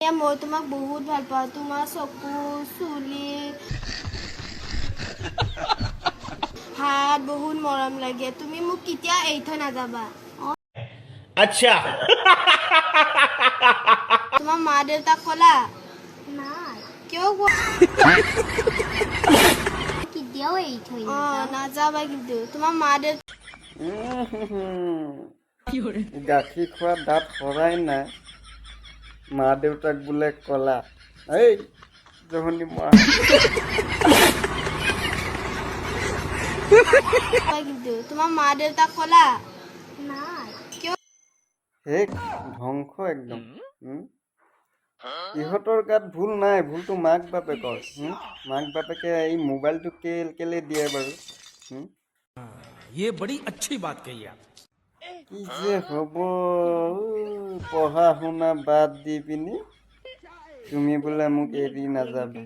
মই তোমাক বহুত ভাল পাওঁ তোমাৰ চকু চুলি হাত বহুত মৰম লাগে তুমি মোক কেতিয়া এৰি থৈ নাযাবা अच्छा তোমাৰ মা দেউতাক ক'লা নাই কিয় কেতিয়াও এৰি থৈ নাযাবা কিন্তু তোমাৰ মা দেউতা গাখীৰ খোৱা দাঁত সৰাই নাই মা দেউতাক বোলে কলা এই জহনি মা কিন্তু তোমাৰ মা দেউতাক ক'লা নাই কিয় হে ধ্বংস একদম ইহঁতৰ গাত ভুল নাই ভুলটো মাক বাপেকৰ মাক বাপেকে এই মোবাইলটো কেলে দিয়ে বাৰু ये बड़ी अच्छी बात कही आप কি যে হ'ব পঢ়া শুনা বাদ দি পিনি তুমি বোলে মোক এৰি নাযাবা